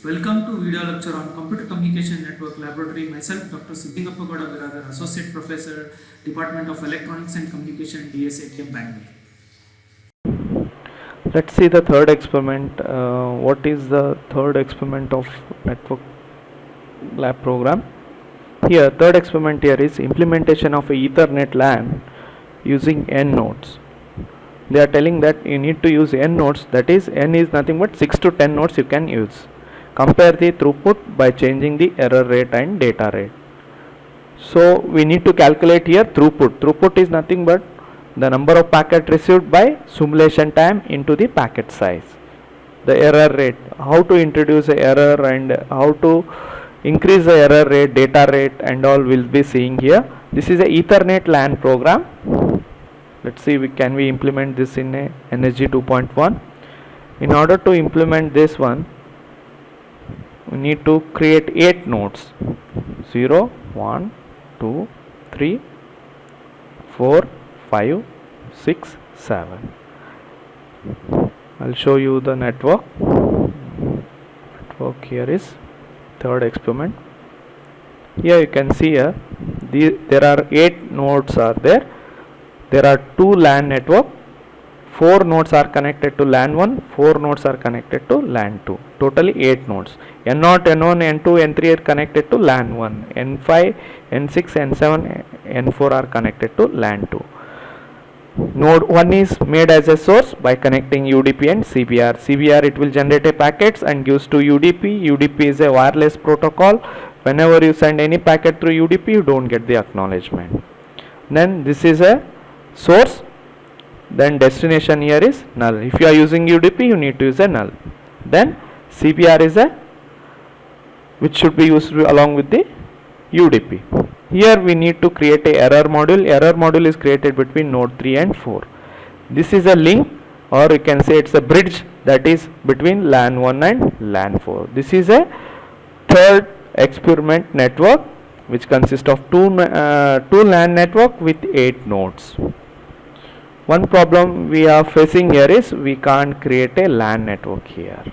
Welcome to video lecture on Computer Communication Network Laboratory. Myself, Dr. Siddhingappa Gowda Biradar, Associate Professor, Department of Electronics and Communication, DSATM, Bangalore. Let's see the third experiment. What is the third experiment of network lab program? Here, third experiment here is implementation of a Ethernet LAN using N nodes. They are telling that you need to use N nodes, that is N is nothing but 6 to 10 nodes you can use. Compare the throughput by changing the error rate and data rate. So we need to calculate here throughput. Throughput is nothing but the number of packet received by simulation time into the packet size. The error rate, how to introduce a error and how to increase the error rate, data rate and all will be seeing here. This is a Ethernet LAN program. Let's see can we implement this in a NSG 2.1. In order to implement this one, we need to create 8 nodes. 0, 1, 2, 3, 4, 5, 6, 7. I'll show you the network. Network here is third experiment. Here you can see here there are 8 nodes are there. There are 2 LAN network. 4 nodes are connected to LAN 1, 4 nodes are connected to LAN 2. Totally 8 nodes. N0, N1, N2, N3 are connected to LAN 1. N5, N6, N7, N4 are connected to LAN 2. Node 1 is made as a source by connecting UDP and CBR. CBR it will generate a packets and gives to UDP. UDP is a wireless protocol. Whenever you send any packet through UDP, you don't get the acknowledgement. Then this is a source. Then destination here is null. If you are using UDP, you need to use a null. Then CBR is a which should be used along with the UDP. Here we need to create a error module. Error module is created between node 3 and 4. This is a link, or you can say it's a bridge that is between LAN 1 and LAN 4. This is a third experiment network which consists of two LAN network with 8 nodes. One problem we are facing here is we can't create a LAN network here.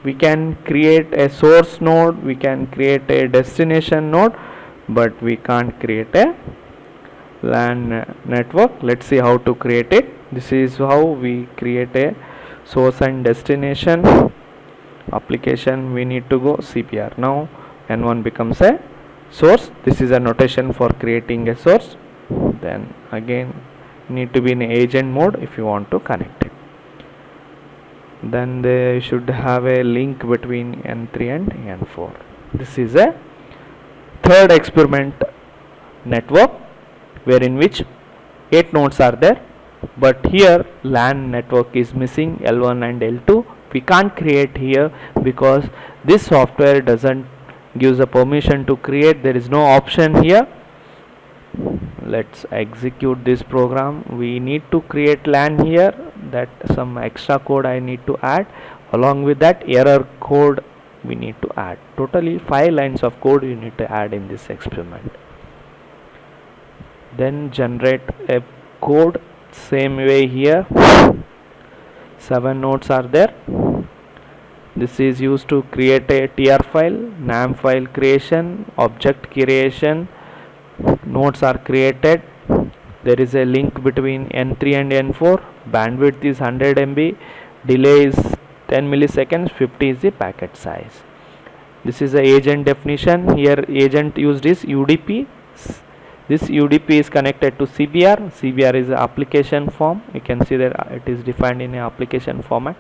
We can create a source node, we can create a destination node, but we can't create a LAN network. Let's see how to create it. This is how we create a source and destination application. We need to go CPR. Now N1 becomes a source. This is a notation for creating a source. Then again need to be in agent mode if you want to connect it. Then they should have a link between N3 and N4. This is a third experiment network wherein which 8 nodes are there, but here LAN network is missing, L1 and L2. We can't create here because this software doesn't gives a permission to create. There is no option here. Let's execute this program. We need to create LAN here. That some extra code I need to add. Along with that error code we need to add. Totally 5 lines of code you need to add in this experiment. Then generate a code same way here. 7 nodes are there. This is used to create a TR file, NAM file creation, object creation. Nodes are created. There is a link between N3 and N4. Bandwidth is 100 MB. Delay is 10 milliseconds. 50 is the packet size. This is the agent definition. Here agent used is UDP. This UDP is connected to CBR. CBR is the application form. You can see that it is defined in an application format.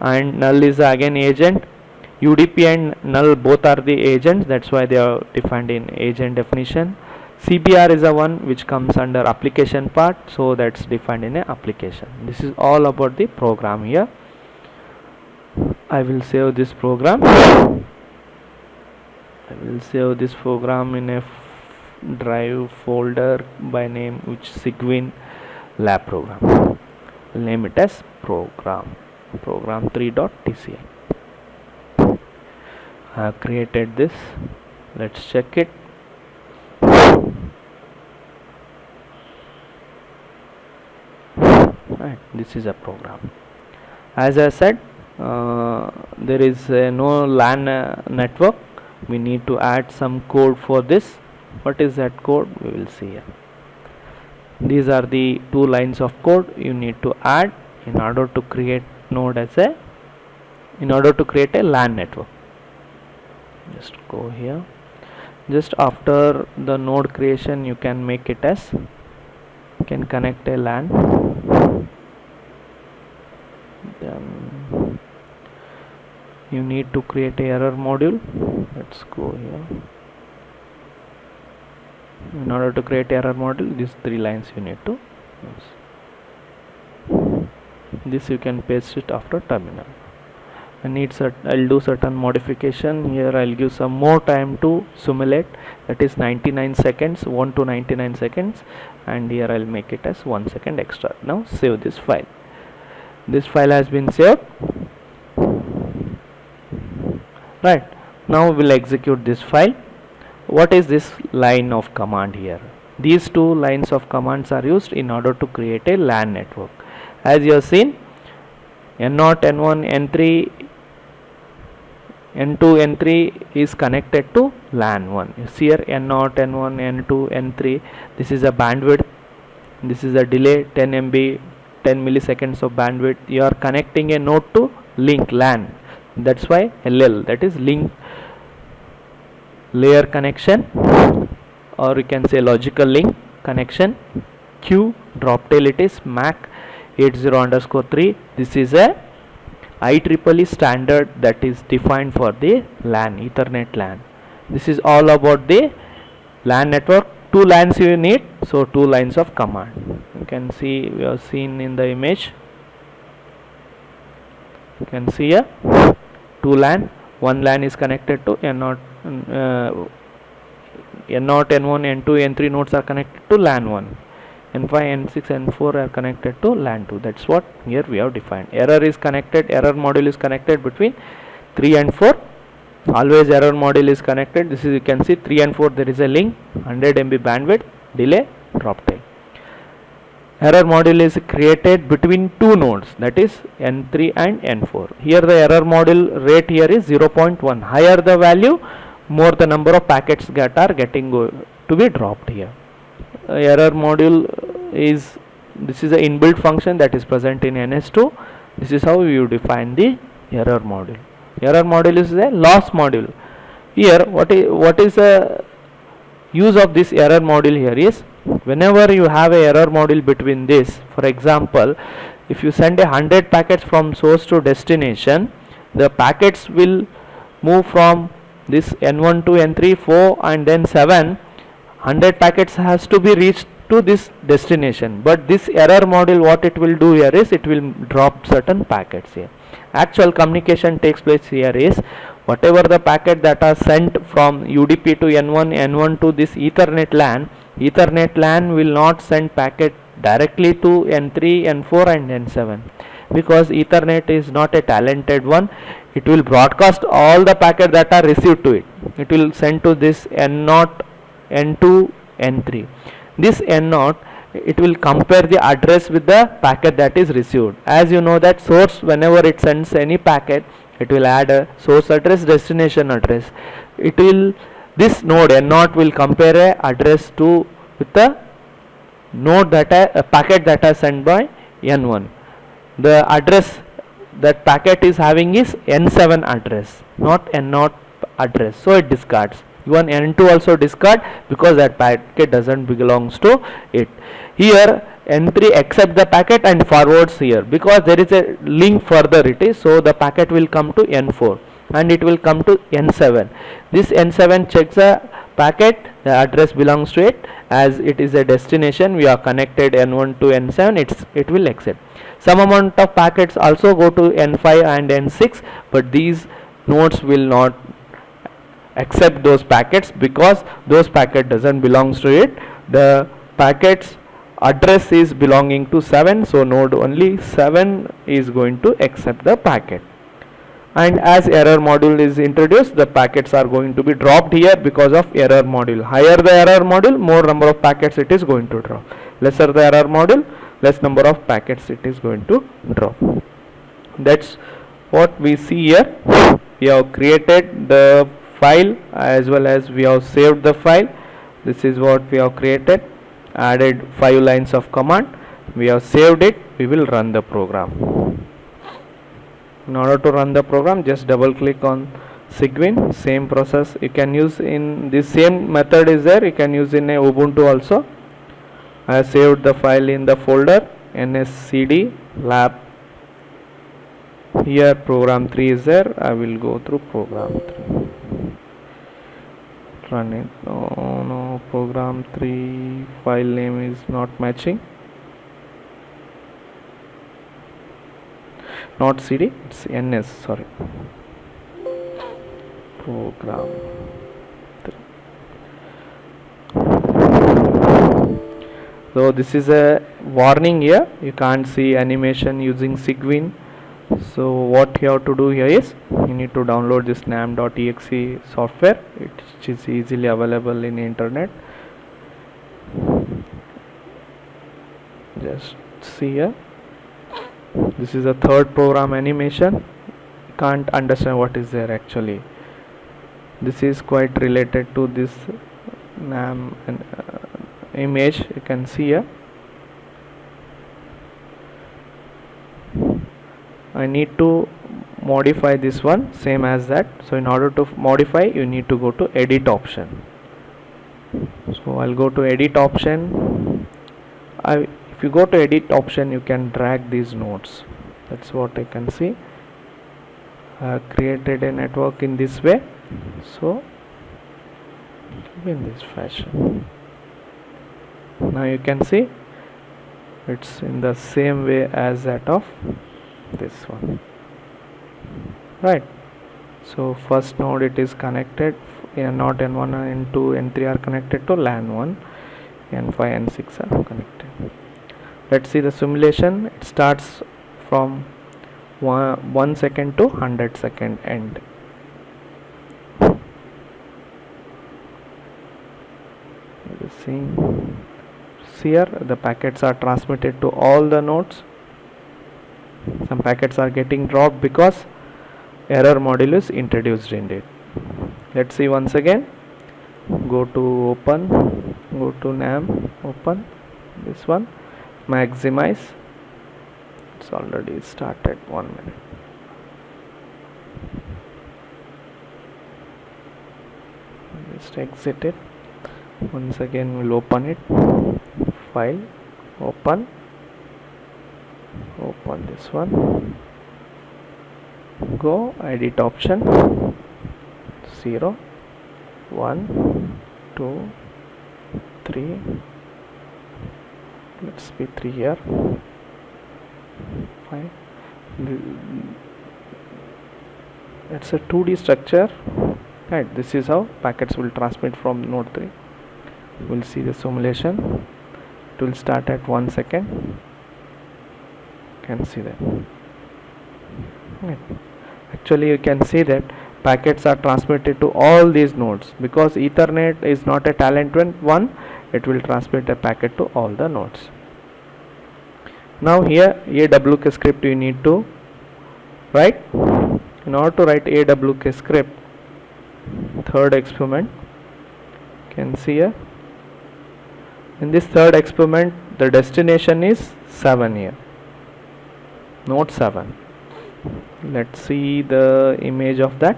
And null is again agent. UDP and null both are the agents. That's why they are defined in agent definition. CBR is the one which comes under application part, so that's defined in a application. This is all about the program here. I will save this program. I will save this program in a drive folder by name which Cygwin lab program. I'll name it as program 3.tci. I have created this. Let's check it. Right, this is a program. As I said, there is no LAN network. We need to add some code for this. What is that code? We will see here. These are the two lines of code you need to add in order to create node as a LAN network. Just go here. Just after the node creation, you can make it as, you can connect a LAN. Then you need to create a error module. Let's go here. In order to create error module, these three lines you need to use. This you can paste it after terminal. I'll do certain modification here. I'll give some more time to simulate, that is 99 seconds, 1 to 99 seconds, and here I'll make it as 1 second extra. Now save this file. This file has been saved. Right, now we'll execute this file. What is this line of command here? These two lines of commands are used in order to create a LAN network. As you have seen, N0, N1, N3, N2, N3 is connected to LAN 1. You see here N0, N1, N2, N3. This is a bandwidth. This is a delay, 10 MB, 10 milliseconds of bandwidth. You are connecting a node to link LAN. That's why LL, that is link layer connection, or you can say logical link connection. Q drop tail, it is MAC 80_3. This is a IEEE standard that is defined for the LAN, Ethernet LAN. This is all about the LAN network. Two LANs you need, so two lines of command. You can see, we have seen in the image. You can see here two LAN. One LAN is connected to N0, N0, N1, N2, N3 nodes are connected to LAN 1. N5, N6, N4 are connected to LAN 2. That's what here we have defined. Error module is connected between 3 and 4. Always error module is connected. This is, you can see 3 and 4, there is a link, 100 MB bandwidth, delay, drop tail. Error module is created between two nodes, that is N3 and N4. Here the error module rate here is 0.1. Higher the value, more the number of packets that are getting to be dropped here. Error module is, this is an inbuilt function that is present in NS2. This is how you define the error module. Error module is a loss module. Here what is the use of this error module here is, whenever you have a error module between this, for example, if you send 100 packets from source to destination, the packets will move from this N1 to N3, 4 and then 7. 100 packets has to be reached to this destination, but this error module, what it will do here is, it will drop certain packets here. Actual communication takes place here is, whatever the packet that are sent from UDP to N1, N1 to this Ethernet LAN will not send packet directly to N3, N4 and N7, because Ethernet is not a talented one. It will broadcast all the packet that are received to it. It will send to this N0, N2, N3. This N0, it will compare the address with the packet that is received. As you know that source, whenever it sends any packet, it will add a source address, destination address. It will, this node N0 will compare a address to with the node that a packet that is sent by N1. The address that packet is having is N7 address, not N0 address, so it discards. Even N2 also discard, because that packet doesn't belongs to it. Here N3 accept the packet and forwards here, because there is a link further it is, so the packet will come to N4 and it will come to N7. This N7 checks the packet, the address belongs to it, as it is a destination, we are connected N1 to N7, it will accept. Some amount of packets also go to N5 and N6, but these nodes will not accept those packets, because those packet doesn't belongs to it. The packets address is belonging to 7, so node only 7 is going to accept the packet. And as error module is introduced, the packets are going to be dropped here because of error module. Higher the error module, more number of packets it is going to drop. Lesser the error module, less number of packets it is going to drop. That's what we see here, we have created the file as well as we have saved the file. This is what we have created, added 5 lines of command, we have saved it. We will run the program. In order to run the program, just double click on Cygwin. Same process you can use in this same method is there, you can use in a Ubuntu also. I have saved the file in the folder nscd lab. Here program 3 is there. I will go through program 3. Run it. No, program 3 file name is not matching. Not cd, it's ns, sorry. Program 3. So this is a warning here, you can't see animation using Cygwin. So what you have to do here is you need to download this nam.exe software, which is easily available in internet. Just see here, this is a third program animation. Can't understand what is there actually. This is quite related to this nam image, you can see here. I need to modify this one same as that. So in order to modify, you need to go to edit option. So I'll go to edit option. If you go to edit option, you can drag these nodes. That's what I can see. I have created a network in this way, so in this fashion. Now you can see it's in the same way as that of this one, right? So first node it is connected, N0, N1, N2, N3 are connected to LAN 1, N5, N6 are connected. Let's see the simulation. It starts from 1 second to 100 second end. See here, the packets are transmitted to all the nodes. Some packets are getting dropped because error module is introduced in it. Let's see once again. Go to open, go to nam, open this one, maximize. It's already started. 1 minute. Just exit it. Once again we'll open it. File, open this one. Go edit option. 0, 1, 2, 3. Let's be 3 here. 5. It's a 2D structure. Right, this is how packets will transmit from node 3. We'll see the simulation. It will start at 1 second. You can see that. Right. Actually, you can see that packets are transmitted to all these nodes because Ethernet is not a talent one. It will transmit a packet to all the nodes. Now here AWK script you need to write. In order to write AWK script, third experiment, you can see here. In this third experiment, the destination is 7 here, node 7. Let's see the image of that.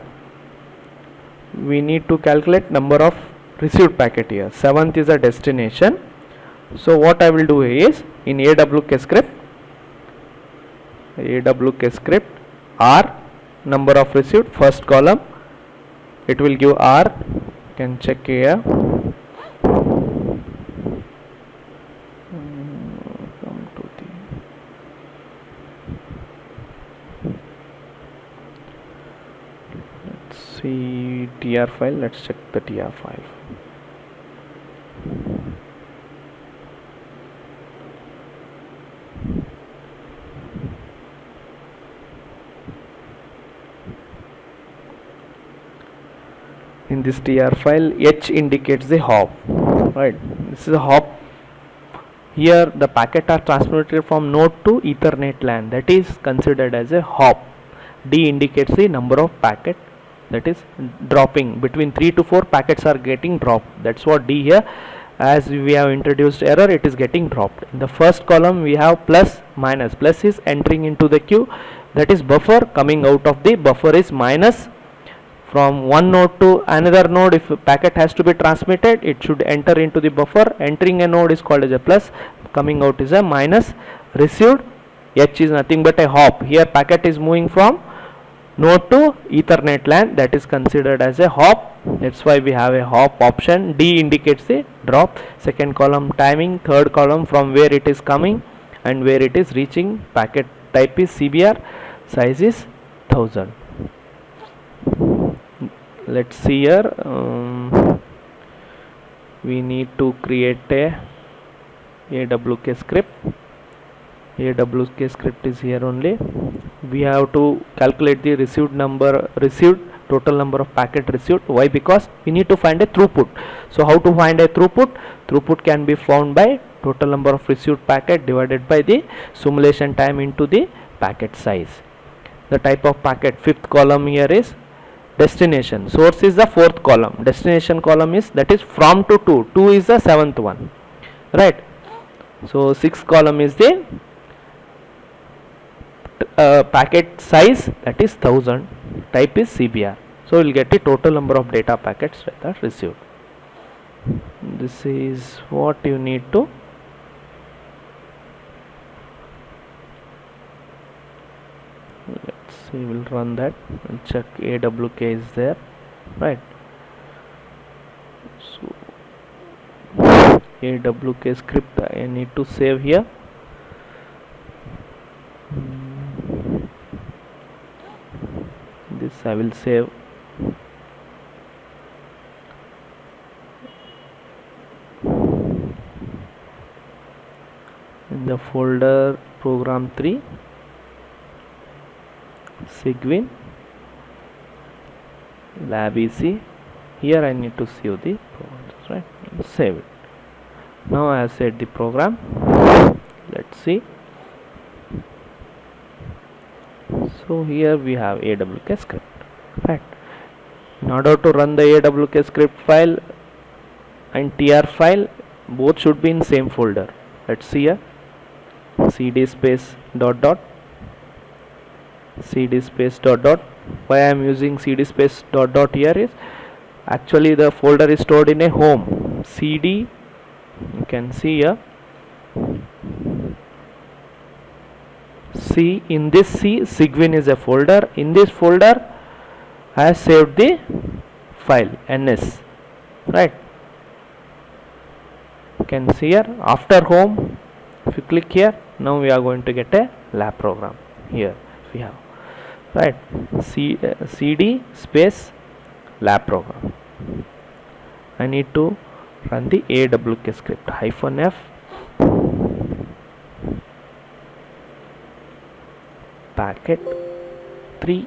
We need to calculate number of received packet here. 7th is a destination. So what I will do is in AWK script R, number of received, first column it will give R. You can check here. See TR file. Let's check the TR file. In this TR file, H indicates the hop. Right, this is a hop. Here the packet are transmitted from node to Ethernet LAN. That is considered as a hop. D indicates the number of packet that is dropping. Between 3 to 4 packets are getting dropped. That's what D here. As we have introduced error, it is getting dropped. In the first column we have plus, minus. Plus is entering into the queue, that is buffer. Coming out of the buffer is minus. From one node to another node, if a packet has to be transmitted, it should enter into the buffer. Entering a node is called as a plus, coming out is a minus. Received, H is nothing but a hop. Here packet is moving from node to Ethernet LAN, that is considered as a hop. That's why we have a hop option. D indicates the drop. Second column timing. Third column from where it is coming and where it is reaching. Packet type is CBR. Size is 1000. Let's see here. We need to create a AWK script. AWK script is here only. We have to calculate the received total number of packet received. Why? Because we need to find a throughput. So how to find a throughput? Throughput can be found by total number of received packet divided by the simulation time into the packet size. The type of packet, fifth column here is destination. Source is the fourth column. Destination column is, that is from to 2. 2 is the seventh one, right? So sixth column is the packet size, that is 1000. Type is CBR. So we'll get the total number of data packets that are received. This is what you need to let's see. We'll run that and check AWK is there, right? So AWK script I need to save here. This I will save. In the folder program 3, Cygwin, lab EC. Here I need to save the program, right? Save it. Now I have set the program. Let's see. So here we have AWK script, right? In order to run the AWK script file and TR file, both should be in same folder. Let's see here. CD space dot dot, CD space dot dot. Why I am using CD space dot dot here is, actually the folder is stored in a home. CD, you can see here. C, in this C, Cygwin is a folder. In this folder I have saved the file NS, right? You can see here after home, if you click here, now we are going to get a lab program. Here we have, right, CD space lab program. I need to run the AWK script -f packet 3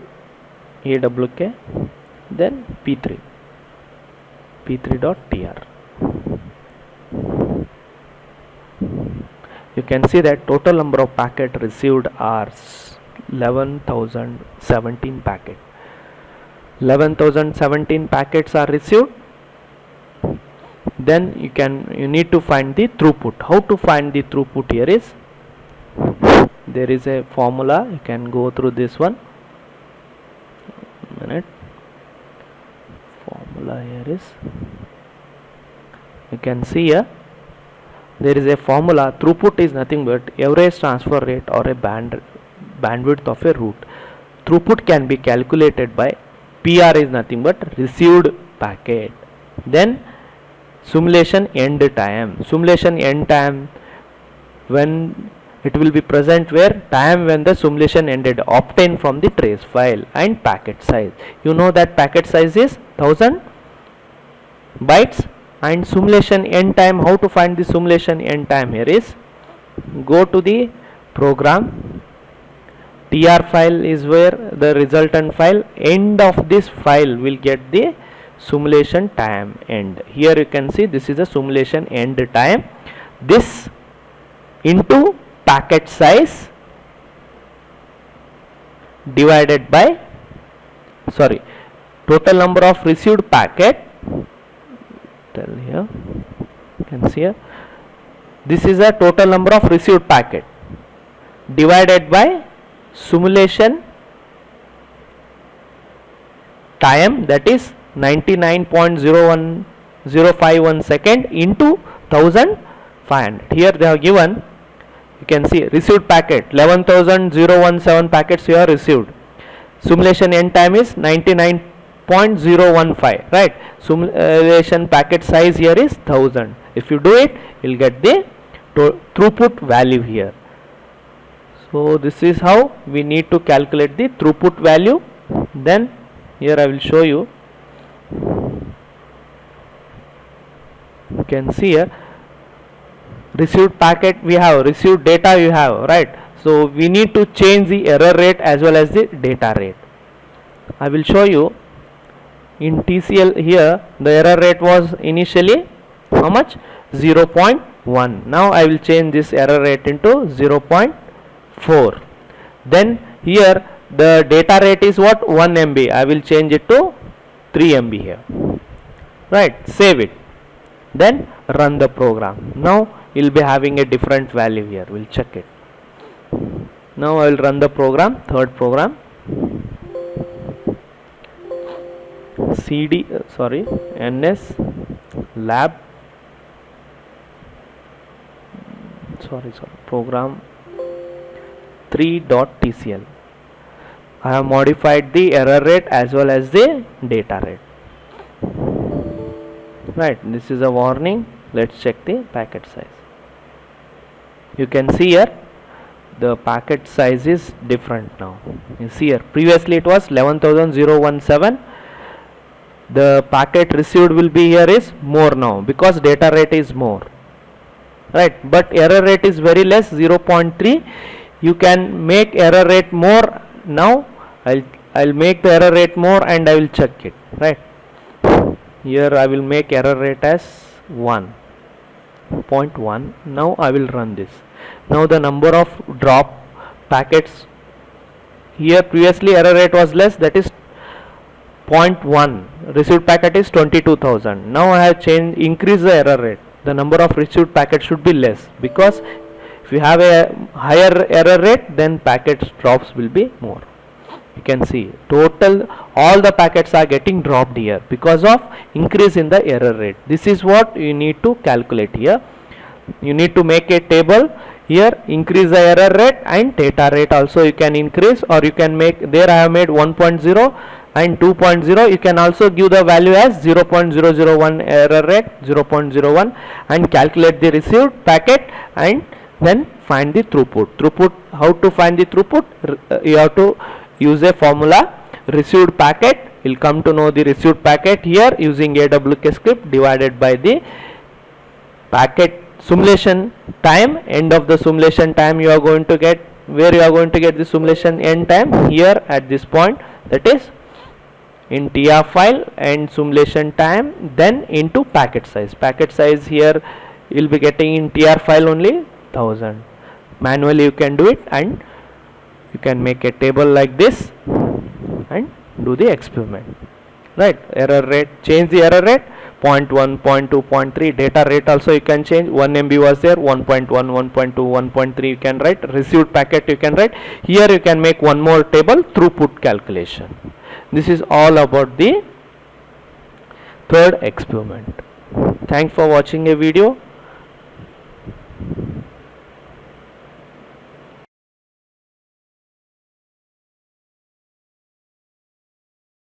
AWK, then p3.tr. You can see that total number of packet received are 11,017 packet. 11,017 packets are received. Then you need to find the throughput. How to find the throughput here is, there is a formula. You can go through this one. Formula here is, you can see here, there is a formula. Throughput is nothing but average transfer rate or a bandwidth of a route. Throughput can be calculated by PR is nothing but received packet, then simulation end time. Simulation end time, when it will be present where, time when the simulation ended, obtained from the trace file, and packet size. You know that packet size is 1000 bytes. And simulation end time, how to find the simulation end time here is, go to the program, TR file is where the resultant file, end of this file will get the simulation time end. Here you can see this is a simulation end time. This into packet size divided by, sorry, total number of received packet, tell here, you can see here, this is a total number of received packet divided by simulation time, that is 99.01051 second into 1500. Here they have given, you can see received packet 11,017 packets you have received. Simulation end time is 99.015, right? Simulation packet size here is 1000. If you do it, you will get the throughput value here. So this is how we need to calculate the throughput value. Then here I will show you. You can see here received packet we have, received data you have, right? So we need to change the error rate as well as the data rate. I will show you in TCL. Here the error rate was initially how much? 0.1. Now I will change this error rate into 0.4. Then here the data rate is what? 1 MB. I will change it to 3 MB here, right? Save it, then run the program. Now you will be having a different value here. We will check it. Now I will run the program, third program, ns lab, program 3.tcl. I have modified the error rate as well as the data rate, right? This is a warning. Let's check the packet size. You can see here the packet size is different now. You see here, previously it was 11,017. The packet received will be here is more now because data rate is more, right? But error rate is very less, 0.3. You can make error rate more. Now I'll make the error rate more and I will check it, right? Here I will make error rate as 1.1. Now I will run this. Now the number of drop packets here, previously error rate was less, that is 0.1. Received packet is 22,000. Now I have increased the error rate. The number of received packets should be less, because if you have a higher error rate, then packet drops will be more. You can see total all the packets are getting dropped here because of increase in the error rate. This is what you need to calculate here. You need to make a table here, increase the error rate and data rate also you can increase, or you can make, there I have made 1.0 and 2.0. You can also give the value as 0.001 error rate, 0.01, and calculate the received packet and then find the throughput. How to find the throughput? You have to use a formula, received packet. You'll come to know the received packet here using AWK script divided by the packet simulation time, end of the simulation time you are going to get, where you are going to get the simulation end time, here at this point, that is in TR file and simulation time, then into packet size. Packet size here you will be getting in TR file only 1000. Manually you can do it, and you can make a table like this and do the experiment, right? Error rate, change the error rate, 0.1, 0.2, 0.3. data rate also you can change. 1 MB was there, 1.1, 1.2, 1.3 you can write. Received packet you can write. Here you can make one more table, throughput calculation. This is all about the third experiment. Thanks for watching a video.